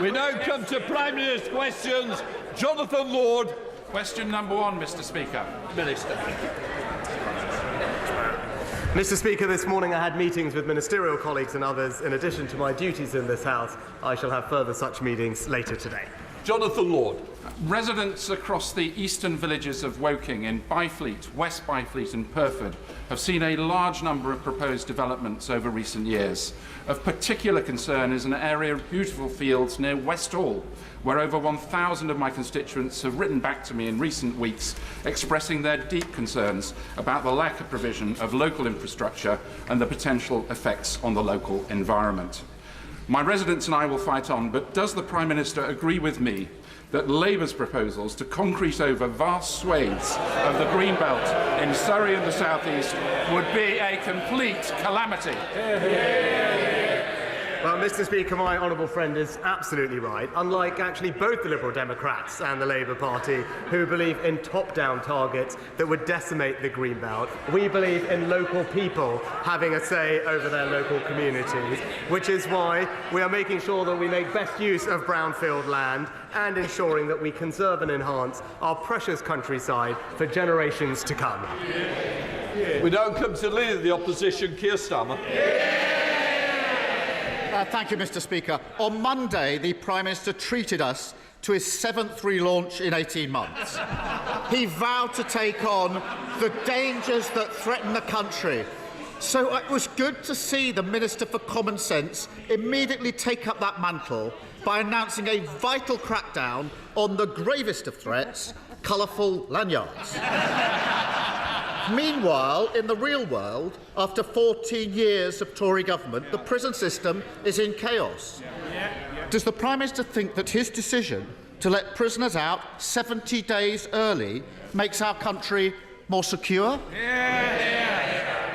We now come to Prime Minister's questions. Jonathan Lord. Question number 1, Mr. Speaker. Minister. Mr. Speaker, this morning I had meetings with ministerial colleagues and others. In addition to my duties in this House, I shall have further such meetings later today. Jonathan Lord. Residents across the eastern villages of Woking in Byfleet, West Byfleet and Pyrford have seen a large number of proposed developments over recent years. Of particular concern is an area of beautiful fields near West Hall, where over 1,000 of my constituents have written back to me in recent weeks expressing their deep concerns about the lack of provision of local infrastructure and the potential effects on the local environment. My residents and I will fight on, but does the Prime Minister agree with me that Labour's proposals to concrete over vast swathes of the Greenbelt in Surrey and the South East would be a complete calamity? Well, Mr. Speaker, my honourable friend is absolutely right. Unlike actually both the Liberal Democrats and the Labour Party, who believe in top-down targets that would decimate the Greenbelt, we believe in local people having a say over their local communities, which is why we are making sure that we make best use of brownfield land and ensuring that we conserve and enhance our precious countryside for generations to come. We now come to the Leader of the Opposition, Keir Starmer. Thank you, Mr. Speaker. On Monday, the Prime Minister treated us to his 7th relaunch in 18 months. He vowed to take on the dangers that threaten the country. So it was good to see the Minister for Common Sense immediately take up that mantle by announcing a vital crackdown on the gravest of threats, colourful lanyards. Meanwhile, in the real world, after 14 years of Tory government, the prison system is in chaos. Does the Prime Minister think that his decision to let prisoners out 70 days early makes our country more secure?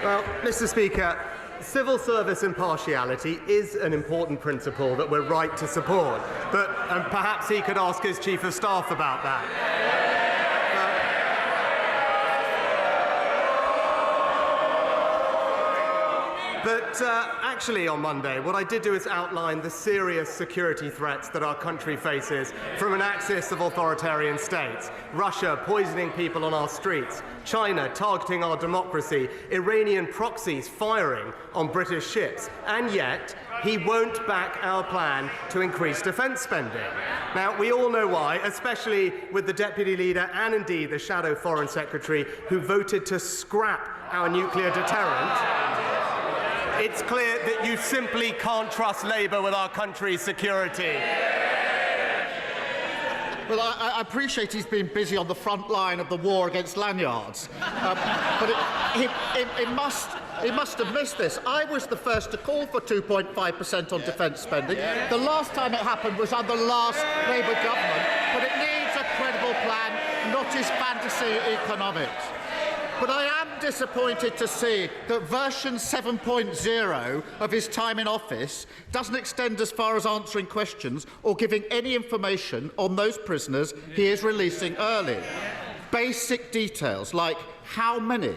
Well, Mr. Speaker, civil service impartiality is an important principle that we're right to support, but perhaps he could ask his Chief of Staff about that. But actually on Monday, what I did do is outline the serious security threats that our country faces from an axis of authoritarian states. Russia poisoning people on our streets, China targeting our democracy, Iranian proxies firing on British ships, and yet he won't back our plan to increase defence spending. Now, we all know why, especially with the Deputy Leader and indeed the Shadow Foreign Secretary who voted to scrap our nuclear deterrent. It's clear that you simply can't trust Labour with our country's security. Well, I appreciate he's been busy on the front line of the war against lanyards, but he must have missed this. I was the first to call for 2.5% on defence spending. The last time it happened was under the last Labour government, but it needs a credible plan, not his fantasy economics. But I am disappointed to see that version 7.0 of his time in office doesn't extend as far as answering questions or giving any information on those prisoners he is releasing early. Basic details like how many,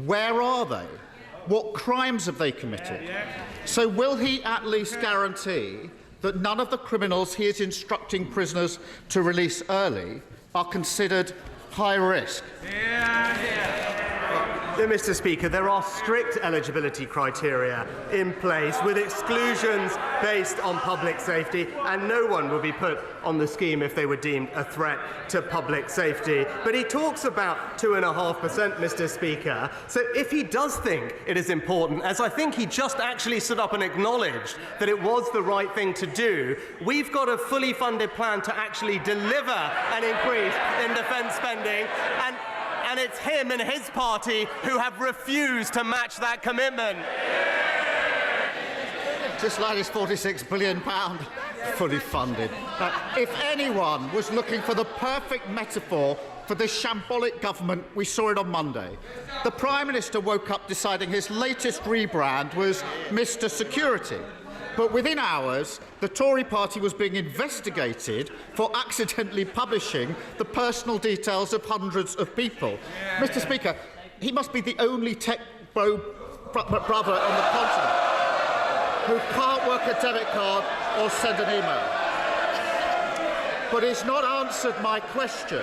where are they, what crimes have they committed. So will he at least guarantee that none of the criminals he is instructing prisoners to release early are considered high risk? Mr. Speaker, there are strict eligibility criteria in place with exclusions based on public safety, and no one will be put on the scheme if they were deemed a threat to public safety. But he talks about 2.5%, Mr. Speaker. So if he does think it is important, as I think he just actually stood up and acknowledged that it was the right thing to do, we've got a fully funded plan to actually deliver an increase in defence spending, and it's him and his party who have refused to match that commitment. Just like his £46 billion fully funded. If anyone was looking for the perfect metaphor for this shambolic government, we saw it on Monday. The Prime Minister woke up deciding his latest rebrand was Mr. Security. But within hours, the Tory party was being investigated for accidentally publishing the personal details of hundreds of people. Mr. Speaker, he must be the only tech brother on the continent who can't work a debit card or send an email. but he's not answered my question.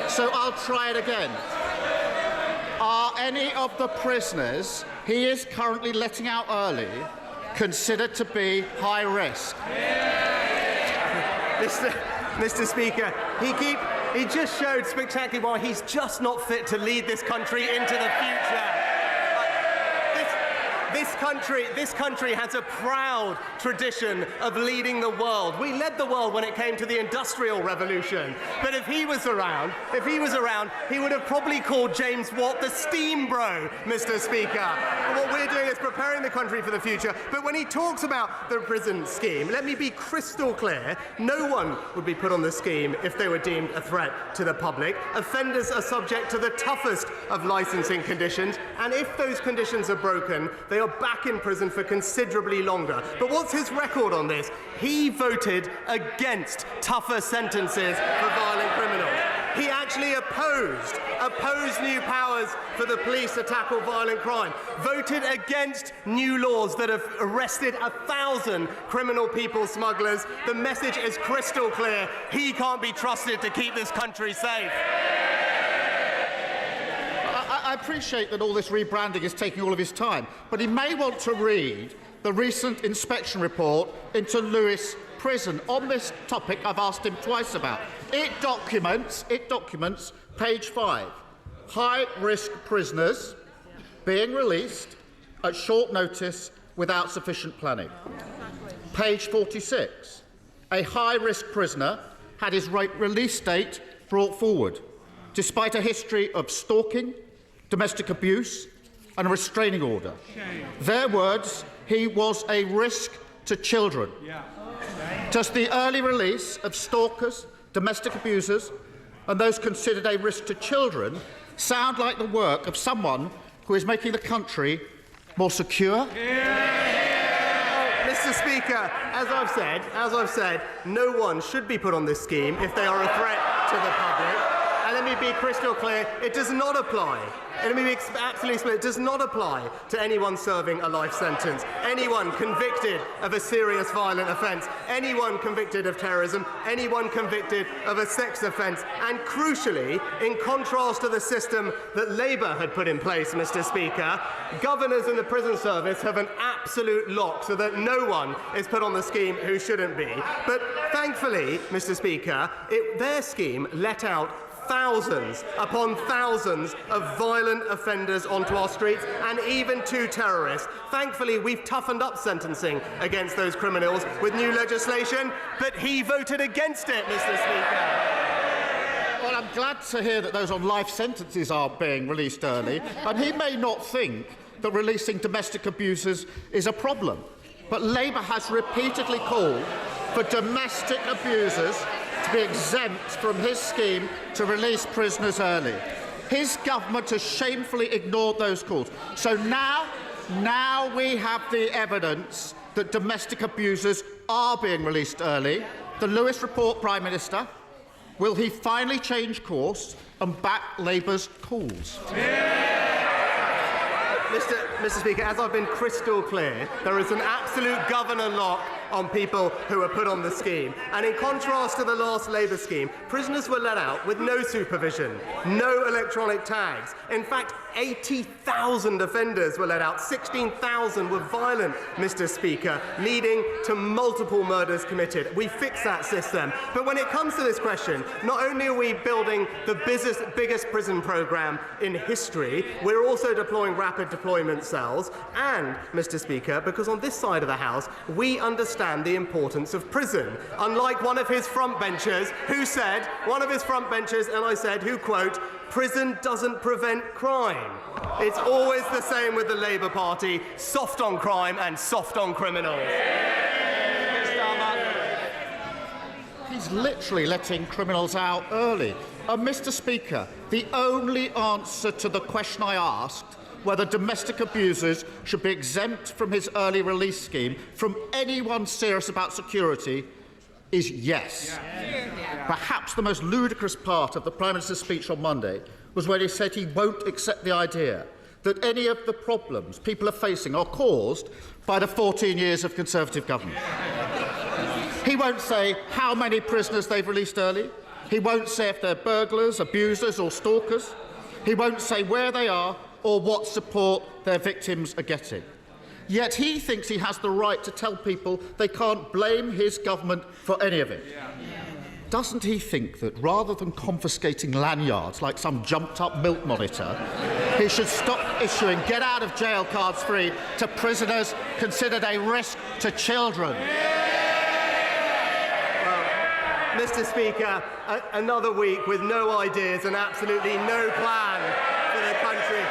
So I'll try it again. Are any of the prisoners he is currently letting out early considered to be high risk? Mr. Speaker, he just showed spectacularly why he's just not fit to lead this country into the future. This country has a proud tradition of leading the world. We led the world when it came to the Industrial Revolution. But if he was around, he would have probably called James Watt the steam bro, Mr. Speaker. And what we're doing is preparing the country for the future. But when he talks about the prison scheme, let me be crystal clear. No one would be put on the scheme if they were deemed a threat to the public. Offenders are subject to the toughest of licensing conditions. And if those conditions are broken, they are back in prison for considerably longer. But what's his record on this? He voted against tougher sentences for violent criminals. He actually opposed new powers for the police to tackle violent crime, voted against new laws that have arrested 1,000 criminal people smugglers. The message is crystal clear. He can't be trusted to keep this country safe. I appreciate that all this rebranding is taking all of his time, but he may want to read the recent inspection report into Lewes Prison on this topic I've asked him twice about. It documents, page 5, high-risk prisoners being released at short notice without sufficient planning. Page 46, a high-risk prisoner had his release date brought forward, despite a history of stalking, domestic abuse and a restraining order. Their words, he was a risk to children. Does the early release of stalkers, domestic abusers and those considered a risk to children sound like the work of someone who is making the country more secure? Mr. Speaker, as I've said, no one should be put on this scheme if they are a threat to the public. And let me be crystal clear, it does not apply. And let me be absolutely clear, it does not apply to anyone serving a life sentence, anyone convicted of a serious violent offence, anyone convicted of terrorism, anyone convicted of a sex offence. And crucially, in contrast to the system that Labour had put in place, Mr. Speaker, governors in the prison service have an absolute lock so that no one is put on the scheme who shouldn't be. But thankfully, Mr. Speaker, their scheme let out thousands upon thousands of violent offenders onto our streets, and even 2 terrorists. Thankfully, we've toughened up sentencing against those criminals with new legislation, but he voted against it, Mr. Speaker. Well, I'm glad to hear that those on life sentences are being released early, and he may not think that releasing domestic abusers is a problem, but Labour has repeatedly called for domestic abusers to be exempt from his scheme to release prisoners early. His government has shamefully ignored those calls. So now we have the evidence that domestic abusers are being released early. The Lewes report, Prime Minister, will he finally change course and back Labour's calls? Mr. Speaker, as I've been crystal clear, there is an absolute governor lock on people who are put on the scheme. And in contrast to the last Labour scheme, prisoners were let out with no supervision, no electronic tags. In fact, 80,000 offenders were let out. 16,000 were violent, Mr. Speaker, leading to multiple murders committed. We fixed that system. But when it comes to this question, not only are we building the biggest prison programme in history, we're also deploying rapid deployment cells. And, Mr. Speaker, because on this side of the House, we understand the importance of prison. Unlike one of his frontbenchers who said, and I said, who quote, "Prison doesn't prevent crime." It's always the same with the Labour Party, soft on crime and soft on criminals. He's literally letting criminals out early. Mr. Speaker, the only answer to the question I asked, whether domestic abusers should be exempt from his early release scheme from anyone serious about security, is yes. Perhaps the most ludicrous part of the Prime Minister's speech on Monday was when he said he won't accept the idea that any of the problems people are facing are caused by the 14 years of Conservative government. He won't say how many prisoners they've released early. He won't say if they're burglars, abusers or stalkers. He won't say where they are or what support their victims are getting. Yet he thinks he has the right to tell people they can't blame his government for any of it. Doesn't he think that rather than confiscating lanyards like some jumped-up milk monitor, he should stop issuing get-out-of-jail cards free to prisoners considered a risk to children? Mr. Speaker, another week with no ideas and absolutely no plan for the country.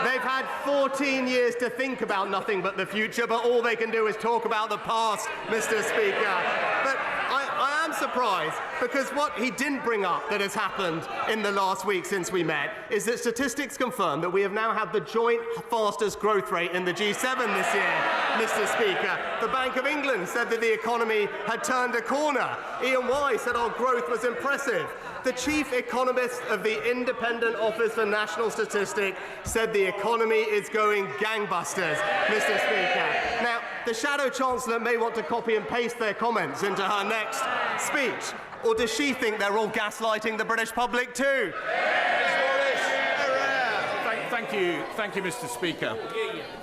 They've had 14 years to think about nothing but the future, but all they can do is talk about the past, Mr. Speaker. But I am surprised, because what he didn't bring up that has happened in the last week since we met is that statistics confirm that we have now had the joint fastest growth rate in the G7 this year, Mr. Speaker. The Bank of England said that the economy had turned a corner. Ian Wise said our growth was impressive. The chief economist of the Independent Office for National Statistics said the economy is going gangbusters, Mr. Speaker. Now, the Shadow Chancellor may want to copy and paste their comments into her next speech. Or does she think they're all gaslighting the British public too? Thank you, Mr. Speaker.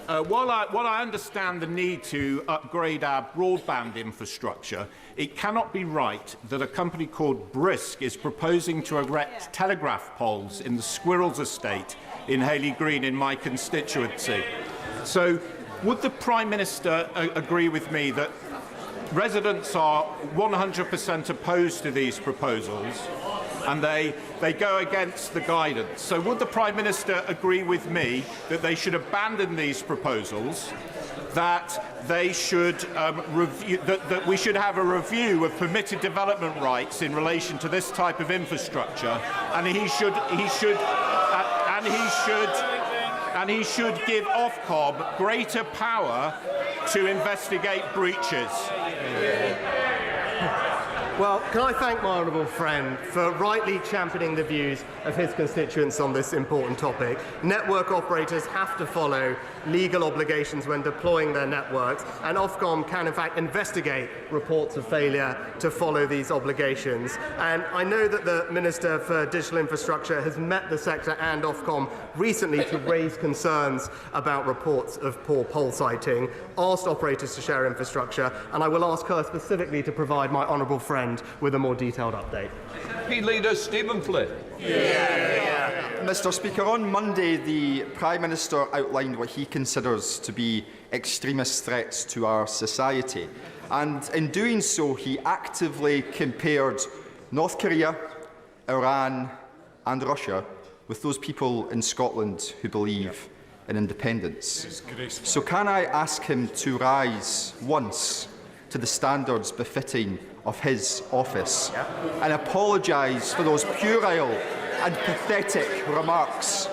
While I understand the need to upgrade our broadband infrastructure, it cannot be right that a company called Brisk is proposing to erect telegraph poles in the Squirrels estate in Hayley Green in my constituency. So, would the Prime Minister agree with me that residents are 100% opposed to these proposals and they go against the guidance? So would the Prime Minister agree with me that they should abandon these proposals, that they should that we should have a review of permitted development rights in relation to this type of infrastructure, and he should give Ofcom greater power to investigate breaches? Well, can I thank my honourable friend for rightly championing the views of his constituents on this important topic. Network operators have to follow legal obligations when deploying their networks, and Ofcom can in fact investigate reports of failure to follow these obligations. And I know that the Minister for Digital Infrastructure has met the sector and Ofcom recently to raise concerns about reports of poor pole sighting, asked operators to share infrastructure, and I will ask her specifically to provide my honourable friend with a more detailed update. Leader Stephen Flynn. Mr. Speaker, on Monday, the Prime Minister outlined what he considers to be extremist threats to our society. And in doing so, he actively compared North Korea, Iran and Russia with those people in Scotland who believe in independence. So can I ask him to rise once to the standards befitting of his office and apologise for those puerile and pathetic remarks?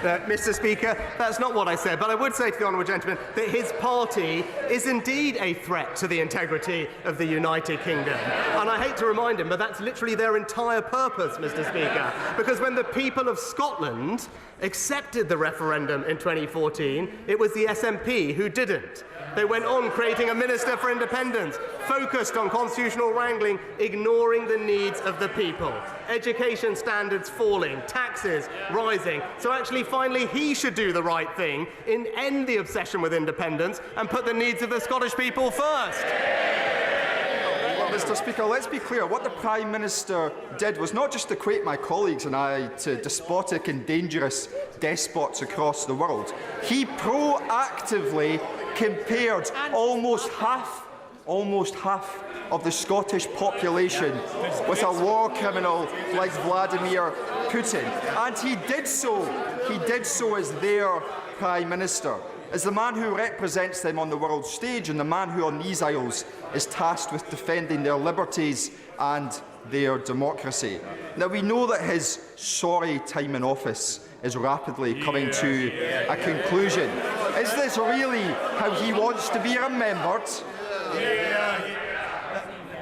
Mr. Speaker, that's not what I said, but I would say to the honourable gentleman that his party is indeed a threat to the integrity of the United Kingdom. And I hate to remind him, but that's literally their entire purpose, Mr. Speaker, because when the people of Scotland accepted the referendum in 2014, it was the SNP who didn't. They went on creating a Minister for Independence, focused on constitutional wrangling, ignoring the needs of the people. Education standards falling, taxes rising. So actually, finally, he should do the right thing and end the obsession with independence and put the needs of the Scottish people first. Mr. Speaker, let's be clear. What the Prime Minister did was not just equate my colleagues and I to despotic and dangerous despots across the world. He proactively compared almost half of the Scottish population with a war criminal like Vladimir Putin. And he did so as their Prime Minister, as the man who represents them on the world stage and the man who on these aisles is tasked with defending their liberties and their democracy. Now, we know that his sorry time in office is rapidly coming to a conclusion. Is this really how he wants to be remembered?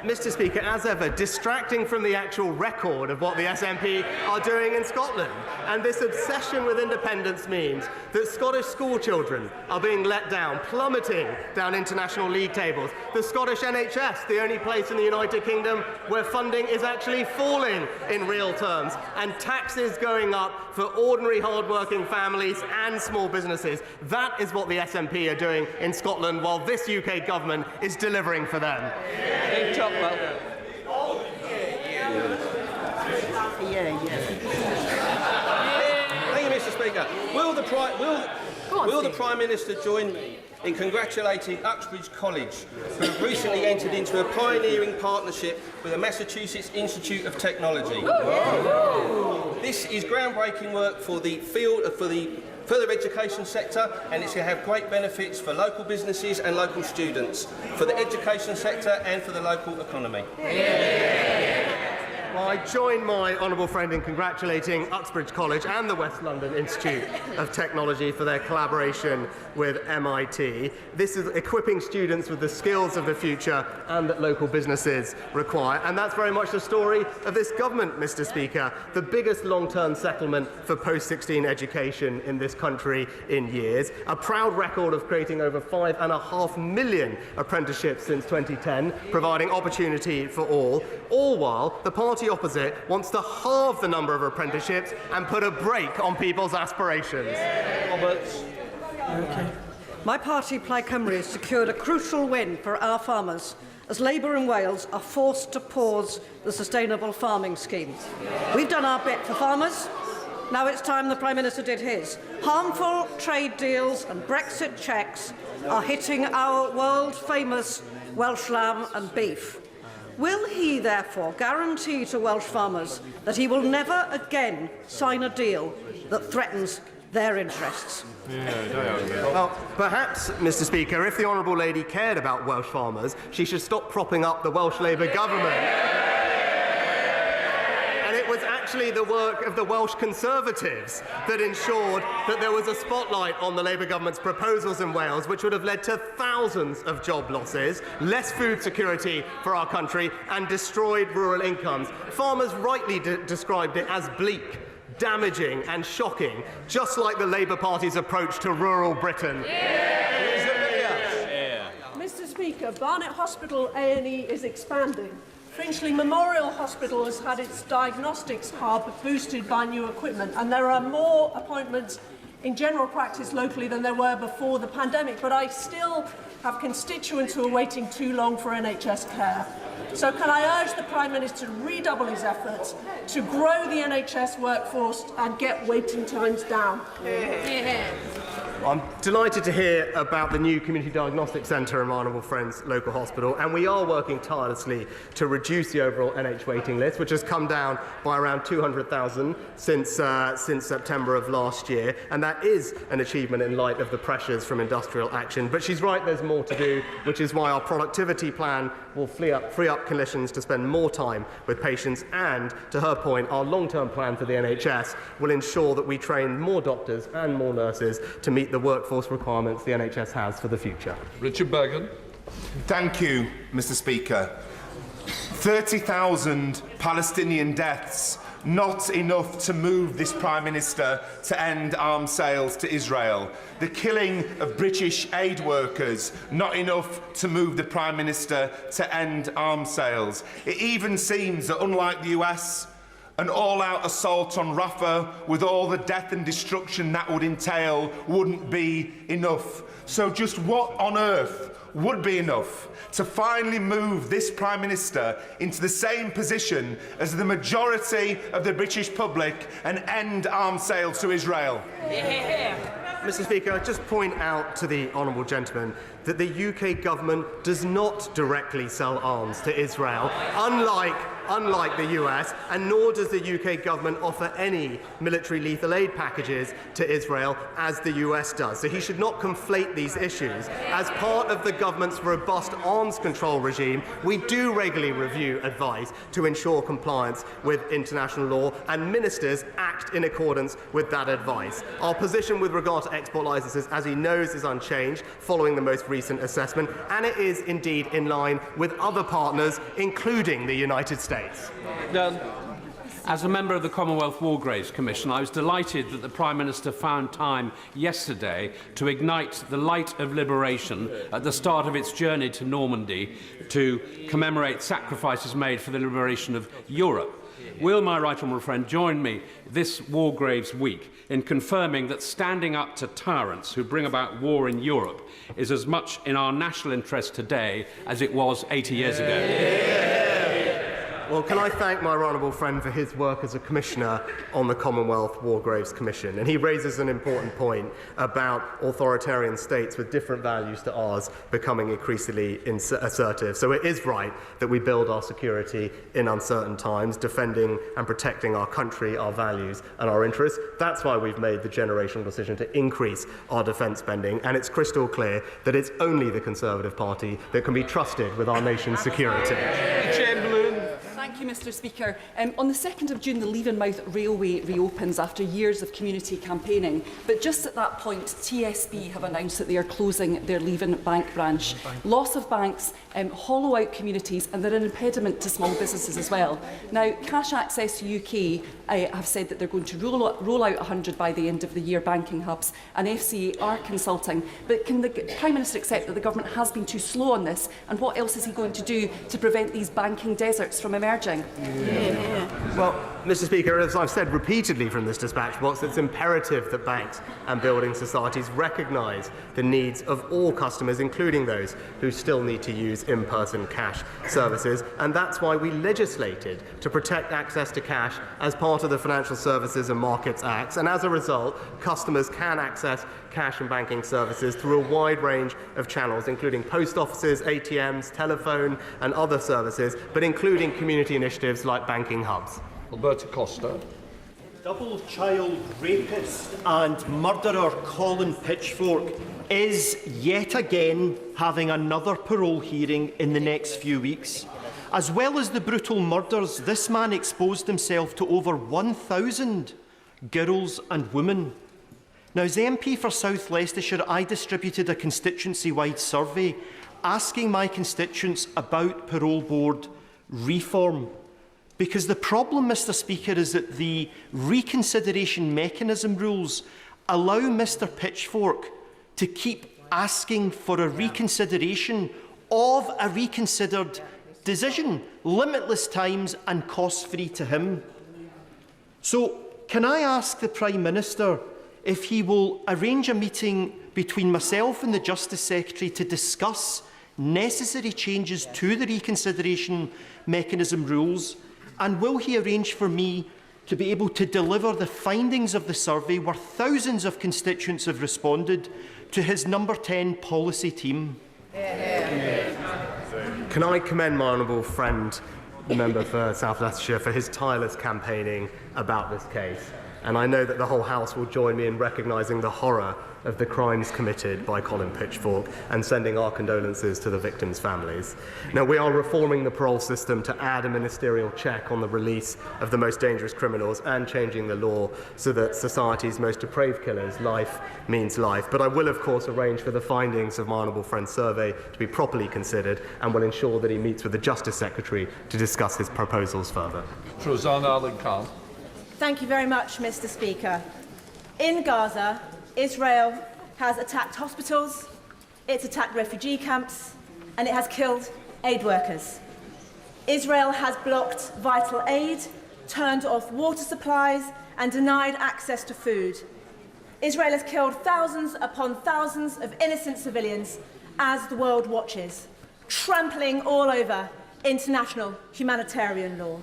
Mr. Speaker, as ever, distracting from the actual record of what the SNP are doing in Scotland. And this obsession with independence means that Scottish school children are being let down, plummeting down international league tables. The Scottish NHS, the only place in the United Kingdom where funding is actually falling in real terms, and taxes going up for ordinary hard-working families and small businesses. That is what the SNP are doing in Scotland, while this UK government is delivering for them. Dave Topwell. Thank you, Mr. Speaker. Will the Prime Minister join me in congratulating Uxbridge College, who have recently entered into a pioneering partnership with the Massachusetts Institute of Technology? This is groundbreaking work for the further education sector, and it's going to have great benefits for local businesses and local students, for the education sector and for the local economy. Well, I join my honourable friend in congratulating Uxbridge College and the West London Institute of Technology for their collaboration with MIT. This is equipping students with the skills of the future and that local businesses require. And that's very much the story of this government, Mr. Speaker. The biggest long-term settlement for post-16 education in this country in years. A proud record of creating over 5.5 million apprenticeships since 2010, providing opportunity for all while the party opposite wants to halve the number of apprenticeships and put a brake on people's aspirations. Roberts. My party, Plaid Cymru, has secured a crucial win for our farmers as Labour in Wales are forced to pause the sustainable farming scheme. We've done our bit for farmers. Now it's time the Prime Minister did his. Harmful trade deals and Brexit checks are hitting our world-famous Welsh lamb and beef. Will he, therefore, guarantee to Welsh farmers that he will never again sign a deal that threatens their interests? Well, perhaps, Mr. Speaker, if the Honourable Lady cared about Welsh farmers, she should stop propping up the Welsh Labour government. And it was actually the work of the Welsh Conservatives that ensured that there was a spotlight on the Labour government's proposals in Wales, which would have led to thousands of job losses, less food security for our country, and destroyed rural incomes. Farmers rightly described it as bleak, damaging and shocking, just like the Labour Party's approach to rural Britain. Mr. Speaker, Barnet Hospital A&E is expanding. Finchley Memorial Hospital has had its diagnostics hub boosted by new equipment, and there are more appointments in general practice locally than there were before the pandemic, but I still have constituents who are waiting too long for NHS care. So can I urge the Prime Minister to redouble his efforts to grow the NHS workforce and get waiting times down? I'm delighted to hear about the new Community Diagnostic Centre in my honourable friend's local hospital, and we are working tirelessly to reduce the overall NH waiting list, which has come down by around 200,000 since September of last year, and that is an achievement in light of the pressures from industrial action. But she's right, there's more to do, which is why our productivity plan will free up clinicians to spend more time with patients, and, to her point, our long-term plan for the NHS will ensure that we train more doctors and more nurses to meet the workforce requirements the NHS has for the future. Richard Bergen. Thank you, Mr. Speaker. 30,000 Palestinian deaths, not enough to move this Prime Minister to end arms sales to Israel. The killing of British aid workers, not enough to move the Prime Minister to end arms sales. It even seems that, unlike the US, an all-out assault on Rafah, with all the death and destruction that would entail, wouldn't be enough. So just what on earth would be enough to finally move this Prime Minister into the same position as the majority of the British public and end arms sales to Israel? Mr. Speaker, I just point out to the honourable gentleman that the UK government does not directly sell arms to Israel, unlike unlike the US, and nor does the UK government offer any military lethal aid packages to Israel as the US does. So he should not conflate these issues. As part of the government's robust arms control regime, we do regularly review advice to ensure compliance with international law, and ministers act in accordance with that advice. Our position with regard to export licences, as he knows, is unchanged following the most recent assessment, and it is indeed in line with other partners, including the United States. As a member of the Commonwealth War Graves Commission, I was delighted that the Prime Minister found time yesterday to ignite the light of liberation at the start of its journey to Normandy to commemorate sacrifices made for the liberation of Europe. Will my right honourable friend join me this War Graves week in confirming that standing up to tyrants who bring about war in Europe is as much in our national interest today as it was 80 years ago? Well, can I thank my honourable friend for his work as a commissioner on the Commonwealth War Graves Commission. And he raises an important point about authoritarian states with different values to ours becoming increasingly assertive. So it is right that we build our security in uncertain times, defending and protecting our country, our values and our interests. That's why we've made the generational decision to increase our defence spending. And it's crystal clear that it's only the Conservative Party that can be trusted with our nation's security. Thank you, Mr Speaker. On the 2nd of June, the Leavenmouth Railway reopens after years of community campaigning. But just at that point, TSB have announced that they are closing their Leven Bank branch. Loss of banks hollow out communities, and they're an impediment to small businesses as well. Now, Cash Access UK have said that they're going to roll out 100 by the end of the year banking hubs, and FCA are consulting. But can the Prime Minister accept that the government has been too slow on this, and what else is he going to do to prevent these banking deserts from emerging? Well, Mr Speaker, as I've said repeatedly from this dispatch box, it's imperative that banks and building societies recognise the needs of all customers, including those who still need to use in-person cash services, and that's why we legislated to protect access to cash as part of the Financial Services and Markets Act, and as a result, customers can access cash and banking services through a wide range of channels, including post offices, ATMs, telephone and other services, but including community initiatives like banking hubs. Alberto Costa. Double child rapist and murderer Colin Pitchfork is yet again having another parole hearing in the next few weeks. As well as the brutal murders, this man exposed himself to over 1,000 girls and women. Now, as MP for South Leicestershire, I distributed a constituency-wide survey asking my constituents about parole board reform. Because the problem, Mr Speaker, is that the reconsideration mechanism rules allow Mr Pitchfork to keep asking for a reconsideration of a reconsidered decision, limitless times and cost-free to him. So, can I ask the Prime Minister if he will arrange a meeting between myself and the Justice Secretary to discuss necessary changes to the reconsideration mechanism rules, and will he arrange for me to be able to deliver the findings of the survey, where thousands of constituents have responded, to his number 10 policy team? Can I commend my honourable friend, the member for South Leicestershire, for his tireless campaigning about this case. And I know that the whole House will join me in recognising the horror of the crimes committed by Colin Pitchfork and sending our condolences to the victims' families. Now, we are reforming the parole system to add a ministerial check on the release of the most dangerous criminals and changing the law so that society's most depraved killers' life means life. But I will, of course, arrange for the findings of my honourable friend's survey to be properly considered and will ensure that he meets with the Justice Secretary to discuss his proposals further. Rosanna Allen-Carr. Thank you very much, Mr Speaker. In Gaza, Israel has attacked hospitals, it's attacked refugee camps, and it has killed aid workers. Israel has blocked vital aid, turned off water supplies, and denied access to food. Israel has killed thousands upon thousands of innocent civilians as the world watches, trampling all over international humanitarian law.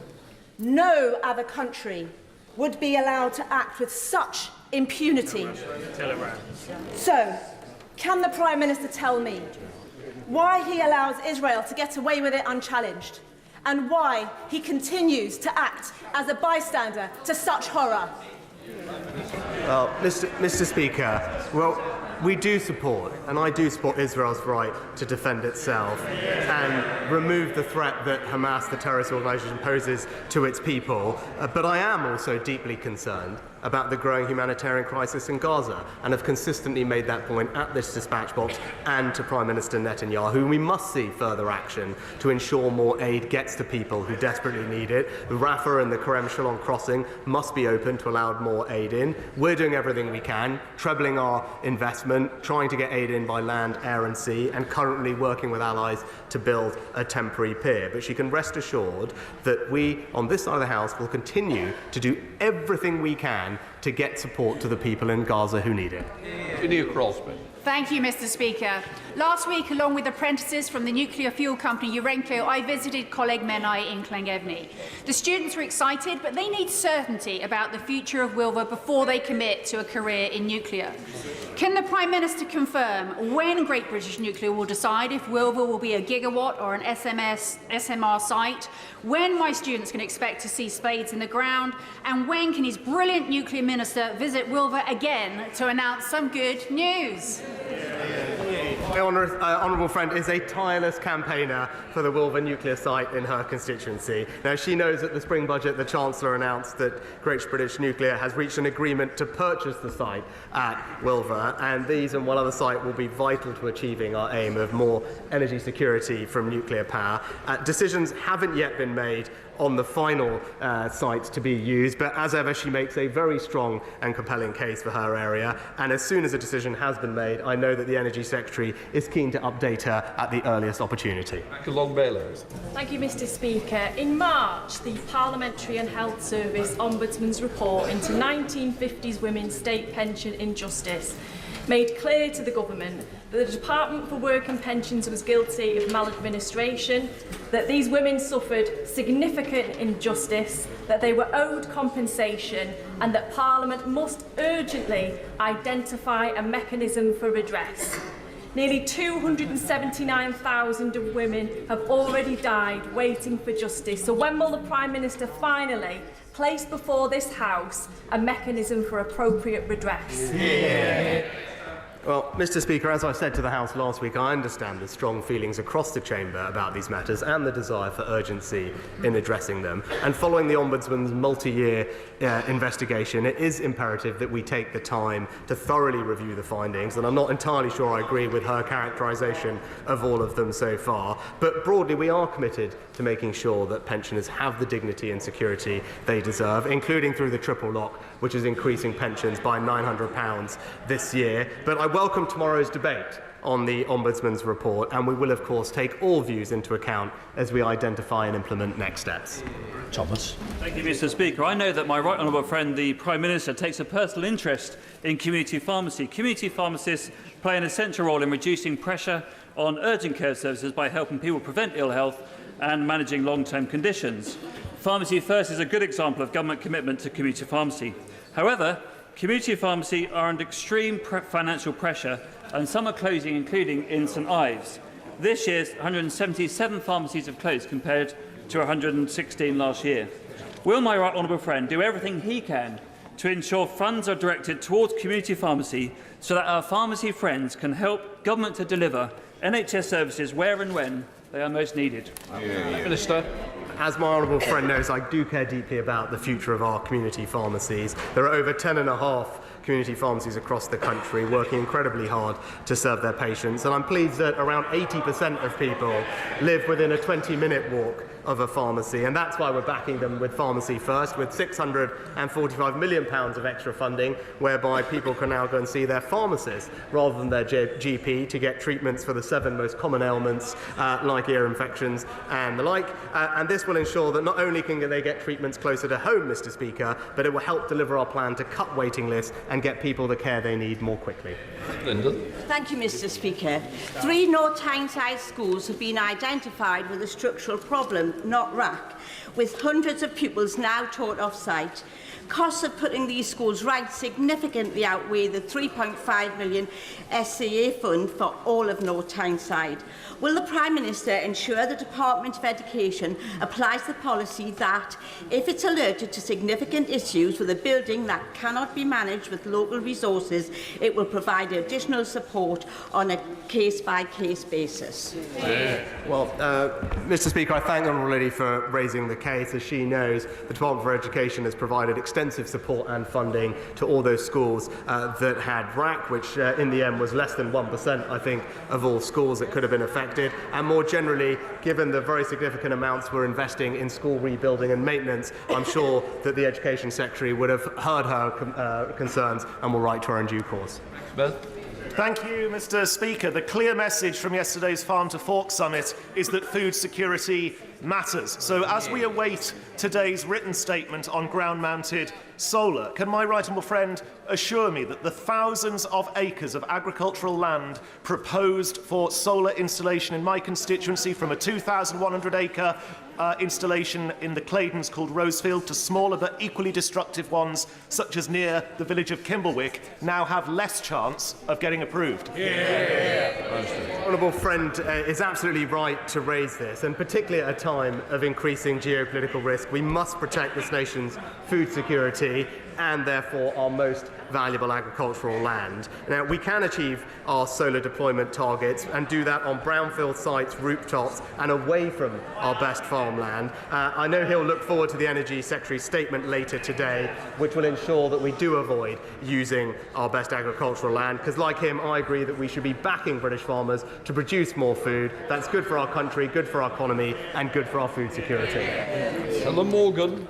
No other country would be allowed to act with such impunity. So, can the Prime Minister tell me why he allows Israel to get away with it unchallenged, and why he continues to act as a bystander to such horror. Well, Mr. Speaker, well, we do support, and I do support Israel's right to defend itself and remove the threat that Hamas, the terrorist organisation, poses to its people. But I am also deeply concerned about the growing humanitarian crisis in Gaza, and have consistently made that point at this dispatch box and to Prime Minister Netanyahu. We must see further action to ensure more aid gets to people who desperately need it. The Rafah and the Kerem Shalom crossing must be open to allow more aid in. We're doing everything we can, trebling our investment, trying to get aid in by land, air and sea, and currently working with allies to build a temporary pier. But she can rest assured that we, on this side of the House, will continue to do everything we can to get support to the people in Gaza who need it. Virginia Crosby. Thank you, Mr. Speaker. Last week, along with apprentices from the nuclear fuel company Urenco, I visited Coleg Menai in Llangefni. The students were excited, but they need certainty about the future of Wilva before they commit to a career in nuclear. Can the Prime Minister confirm when Great British Nuclear will decide if Wilva will be a gigawatt or an SMR site, when my students can expect to see spades in the ground, and when can his brilliant nuclear minister visit Wilva again to announce some good news? My honourable friend is a tireless campaigner for the Wilva nuclear site in her constituency. Now, she knows at the spring budget the Chancellor announced that Great British Nuclear has reached an agreement to purchase the site at Wilva, and these and one other site will be vital to achieving our aim of more energy security from nuclear power. Decisions haven't yet been made on the final site to be used, but as ever she makes a very strong and compelling case for her area, and as soon as a decision has been made, I know that the Energy Secretary is keen to update her at the earliest opportunity. Thank you, Mr. Speaker. In March, the Parliamentary and Health Service Ombudsman's report into 1950s women's state pension injustice made clear to the government that the Department for Work and Pensions was guilty of maladministration, that these women suffered significant injustice, that they were owed compensation, and that Parliament must urgently identify a mechanism for redress. Nearly 279,000 of women have already died waiting for justice. So when will the Prime Minister finally place before this House a mechanism for appropriate redress? Well, Mr. Speaker, as I said to the House last week, I understand the strong feelings across the Chamber about these matters and the desire for urgency in addressing them. And following the Ombudsman's multi-year investigation, it is imperative that we take the time to thoroughly review the findings, and I'm not entirely sure I agree with her characterisation of all of them so far. But broadly, we are committed to making sure that pensioners have the dignity and security they deserve, including through the triple lock, which is increasing pensions by £900 this year. But I welcome tomorrow's debate on the Ombudsman's report, and we will, of course, take all views into account as we identify and implement next steps. Thomas. Thank you, Mr. Speaker. I know that my right honourable friend, the Prime Minister, takes a personal interest in community pharmacy. Community pharmacists play an essential role in reducing pressure on urgent care services by helping people prevent ill health and managing long-term conditions. Pharmacy First is a good example of government commitment to community pharmacy. However, community pharmacy are under extreme financial pressure, and some are closing, including in St Ives. This year, 177 pharmacies have closed compared to 116 last year. Will my right honourable friend do everything he can to ensure funds are directed towards community pharmacy so that our pharmacy friends can help government to deliver NHS services where and when they are most needed? Minister. As my honourable friend knows, I do care deeply about the future of our community pharmacies. There are over 10.5 community pharmacies across the country working incredibly hard to serve their patients, and I'm pleased that around 80% of people live within a 20-minute walk of a pharmacy, and that's why we're backing them with Pharmacy First, with £645 million of extra funding, whereby people can now go and see their pharmacist rather than their GP to get treatments for the 7 most common ailments like ear infections and the like. And this will ensure that not only can they get treatments closer to home, Mr. Speaker, but it will help deliver our plan to cut waiting lists and get people the care they need more quickly. Lyndon. Thank you, Mr. Speaker. 3 North Tyneside schools have been identified with a structural problem, not RAC, with hundreds of pupils now taught off-site. Costs of putting these schools right significantly outweigh the £3.5 million SCA fund for all of North Tyneside. Will the Prime Minister ensure the Department of Education applies the policy that, if it's alerted to significant issues with a building that cannot be managed with local resources, it will provide additional support on a case-by-case basis? Well, Mr. Speaker, I thank the Honourable Lady for raising the case. As she knows, the Department for Education has provided extensive support and funding to all those schools that had RAC, which in the end was less than 1%, I think, of all schools that could have been affected. And more generally, given the very significant amounts we're investing in school rebuilding and maintenance, I'm sure that the Education Secretary would have heard her concerns and will write to her in due course. Thank you, Mr. Speaker. The clear message from yesterday's Farm to Fork Summit is that food security matters. So as we await today's written statement on ground-mounted solar, can my right honourable friend assure me that the thousands of acres of agricultural land proposed for solar installation in my constituency, from a 2,100-acre installation in the Claydons called Rosefield to smaller but equally destructive ones such as near the village of Kimblewick, now have less chance of getting approved? Honourable friend is absolutely right to raise this, and particularly at a time of increasing geopolitical risk, we must protect this nation's food security and therefore our most valuable agricultural land. Now, we can achieve our solar deployment targets and do that on brownfield sites, rooftops, and away from our best farmland. I know he'll look forward to the Energy Secretary's statement later today, which will ensure that we do avoid using our best agricultural land, because like him, I agree that we should be backing British farmers to produce more food. That's good for our country, good for our economy, and good for our food security. Helen Morgan.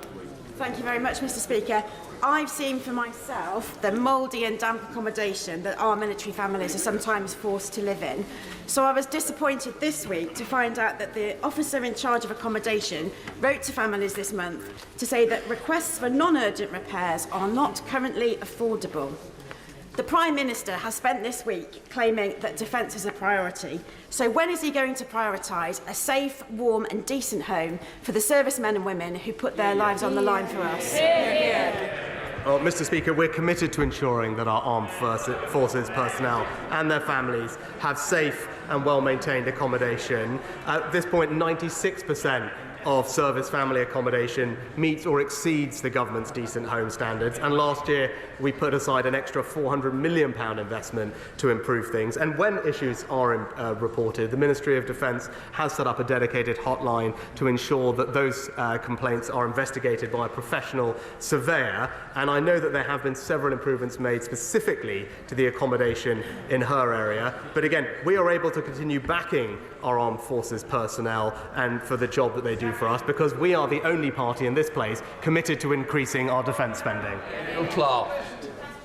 Thank you very much, Mr. Speaker. I've seen for myself the mouldy and damp accommodation that our military families are sometimes forced to live in. So I was disappointed this week to find out that the officer in charge of accommodation wrote to families this month to say that requests for non-urgent repairs are not currently affordable. The Prime Minister has spent this week claiming that defence is a priority. So when is he going to prioritise a safe, warm and decent home for the servicemen and women who put their lives on the line for us? Well, Mr. Speaker, we're committed to ensuring that our armed forces personnel and their families have safe and well-maintained accommodation. At this point, 96% of service family accommodation meets or exceeds the government's decent home standards, and last year we put aside an extra £400 million investment to improve things. And when issues are reported, the Ministry of Defence has set up a dedicated hotline to ensure that those complaints are investigated by a professional surveyor, and I know that there have been several improvements made specifically to the accommodation in her area. But again, we are able to continue backing our armed forces personnel and for the job that they do for us, because we are the only party in this place committed to increasing our defence spending. Clark.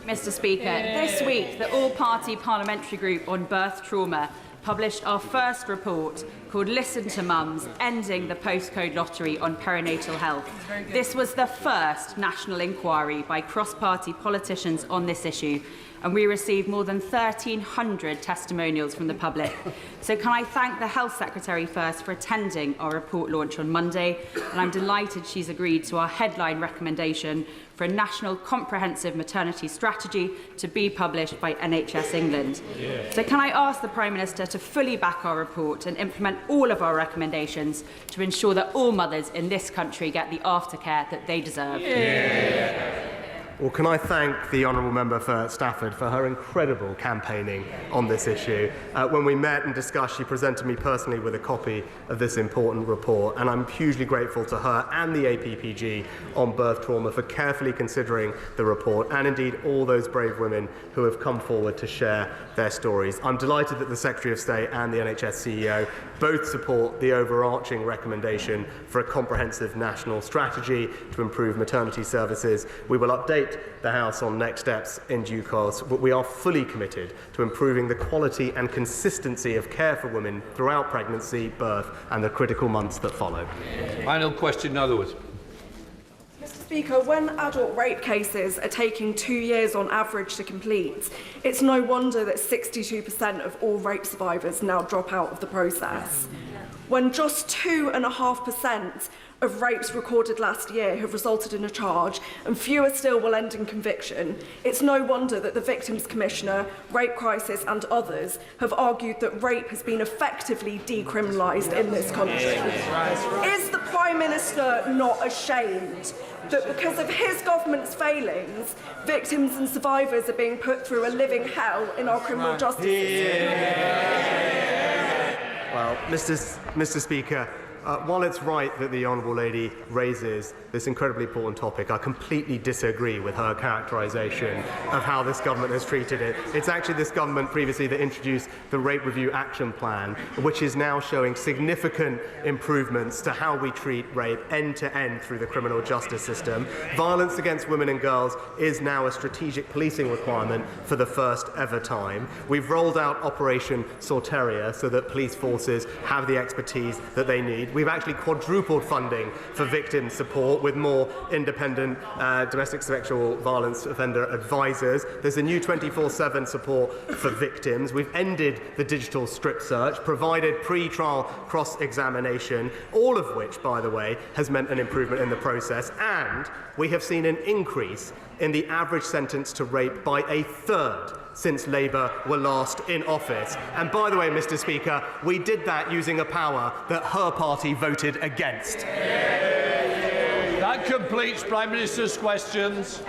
Mr. Speaker, this week the All-Party Parliamentary Group on Birth Trauma published our first report called Listen to Mums, Ending the Postcode Lottery on Perinatal Health. This was the first national inquiry by cross-party politicians on this issue, and we received more than 1,300 testimonials from the public. So can I thank the Health Secretary first for attending our report launch on Monday, and I'm delighted she's agreed to our headline recommendation for a national comprehensive maternity strategy to be published by NHS England. So can I ask the Prime Minister to fully back our report and implement all of our recommendations to ensure that all mothers in this country get the aftercare that they deserve? Well, can I thank the Honourable Member for Stafford for her incredible campaigning on this issue. When we met and discussed, she presented me personally with a copy of this important report, and I'm hugely grateful to her and the APPG on birth trauma for carefully considering the report, and indeed all those brave women who have come forward to share their stories. I'm delighted that the Secretary of State and the NHS CEO both support the overarching recommendation for a comprehensive national strategy to improve maternity services. We will update the House on next steps in due course, but we are fully committed to improving the quality and consistency of care for women throughout pregnancy, birth and the critical months that follow. Final question, Netherwood. Mr. Speaker, when adult rape cases are taking 2 years on average to complete, it's no wonder that 62% of all rape survivors now drop out of the process. when just 2.5% of rapes recorded last year have resulted in a charge, and fewer still will end in conviction, it's no wonder that the Victims Commissioner, Rape Crisis and others have argued that rape has been effectively decriminalised in this country. Is the Prime Minister not ashamed that because of his government's failings, victims and survivors are being put through a living hell in our criminal justice system? Well, Mr. Speaker, while it's right that the Honourable Lady raises this incredibly important topic, I completely disagree with her characterisation of how this government has treated it. It's actually this government previously that introduced the Rape Review Action Plan, which is now showing significant improvements to how we treat rape end to end through the criminal justice system. Violence against women and girls is now a strategic policing requirement for the first ever time. We've rolled out Operation Sorteria so that police forces have the expertise that they need. We've actually quadrupled funding for victim support with more independent domestic sexual violence offender advisors. There's a new 24/7 support for victims. We've ended the digital strip search, provided pre-trial cross-examination, all of which, by the way, has meant an improvement in the process, and we have seen an increase in the average sentence to rape by a third since Labour were last in office. And by the way, Mr. Speaker, we did that using a power that her party voted against. That completes Prime Minister's questions.